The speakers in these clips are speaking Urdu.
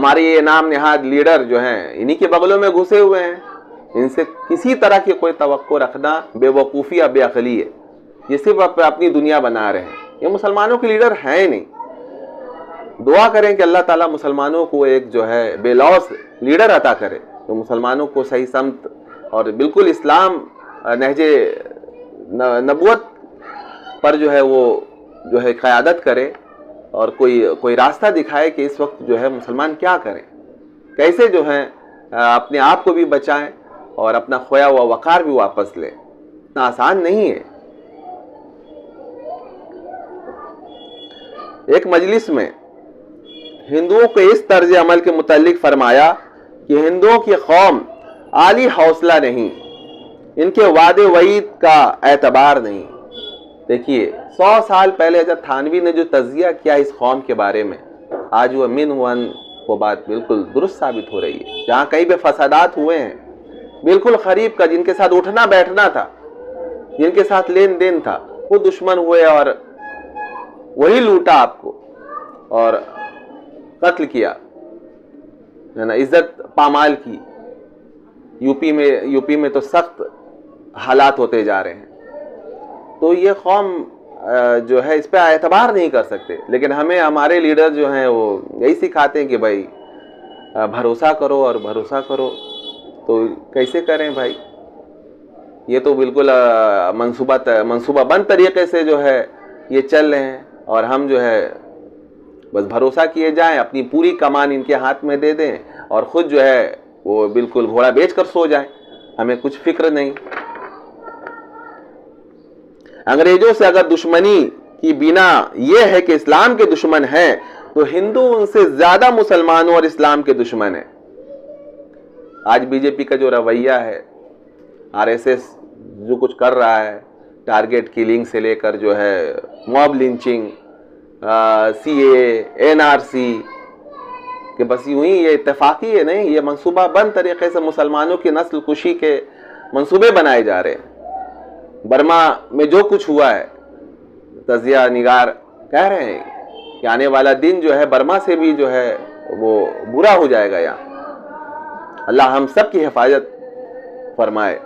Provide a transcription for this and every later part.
ہمارے یہ نام نہاد لیڈر جو ہیں انہی کے بغلوں میں گھسے ہوئے ہیں. ان سے کسی طرح کی کوئی توقع رکھنا بے وقوفی یا بے عقلی ہے. یہ صرف اپنی دنیا بنا رہے ہیں. یہ مسلمانوں کے لیڈر ہیں نہیں. دعا کریں کہ اللہ تعالیٰ مسلمانوں کو ایک جو ہے بے لوث لیڈر عطا کرے جو مسلمانوں کو صحیح سمت اور بالکل اسلام نہج نبوت پر جو ہے وہ جو ہے قیادت کرے اور کوئی راستہ دکھائے کہ اس وقت جو ہے مسلمان کیا کریں, کیسے جو ہیں اپنے آپ کو بھی بچائیں اور اپنا کھویا ہوا وقار بھی واپس لیں. اتنا آسان نہیں ہے. ایک مجلس میں ہندوؤں کے اس طرز عمل کے متعلق فرمایا کہ ہندوؤں کی قوم عالی حوصلہ نہیں, ان کے وعدے وعید کا اعتبار نہیں. دیکھیے 100 سال پہلے حضرت تھانوی نے جو تجزیہ کیا اس قوم کے بارے میں, آج وہ من ون وہ بات بالکل درست ثابت ہو رہی ہے. جہاں کہیں پہ فسادات ہوئے ہیں بالکل قریب کا, جن کے ساتھ اٹھنا بیٹھنا تھا, جن کے ساتھ لین دین تھا, وہ دشمن ہوئے اور وہی لوٹا آپ کو اور قتل کیا, ہے نا, عزت پامال کی. یو پی میں تو سخت حالات ہوتے جا رہے ہیں. تو یہ قوم جو ہے اس پہ اعتبار نہیں کر سکتے. لیکن ہمیں ہمارے لیڈر جو ہیں وہ یہی سکھاتے ہیں کہ بھائی بھروسہ کرو اور بھروسہ کرو. تو کیسے کریں بھائی؟ یہ تو بالکل منصوبہ بند طریقے سے جو ہے یہ چل رہے ہیں, اور ہم جو ہے بس بھروسہ کیے جائیں, اپنی پوری کمان ان کے ہاتھ میں دے دیں اور خود جو ہے وہ بالکل گھوڑا بیچ کر سو جائیں. ہمیں کچھ فکر نہیں. انگریزوں سے اگر دشمنی کی بنا یہ ہے کہ اسلام کے دشمن ہیں, تو ہندو ان سے زیادہ مسلمانوں اور اسلام کے دشمن ہیں. آج بی جے پی کا جو رویہ ہے, آر ایس ایس جو کچھ کر رہا ہے, ٹارگٹ کلنگ سے لے کر جو ہے موب لنچنگ, سی اے, این آر سی, کہ بس یوں ہی یہ اتفاقی ہے نہیں, یہ منصوبہ بند طریقے سے مسلمانوں کی نسل کشی کے منصوبے بنائے جا رہے ہیں. برما میں جو کچھ ہوا ہے, تجزیہ نگار کہہ رہے ہیں کہ آنے والا دن جو ہے برما سے بھی جو ہے وہ برا ہو جائے گا. یہاں اللہ ہم سب کی حفاظت فرمائے.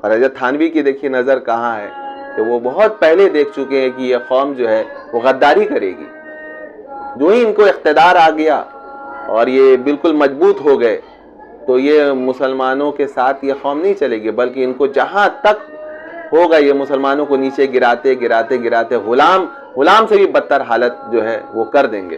اور حضرت تھانوی کی دیکھیے نظر کہاں ہے کہ وہ بہت پہلے دیکھ چکے ہیں کہ یہ قوم جو ہے وہ غداری کرے گی. جو ہی ان کو اقتدار آ گیا اور یہ بالکل مضبوط ہو گئے, تو یہ مسلمانوں کے ساتھ یہ قوم نہیں چلے گی, بلکہ ان کو جہاں تک ہوگا یہ مسلمانوں کو نیچے گراتے غلام سے بھی بدتر حالت جو ہے وہ کر دیں گے.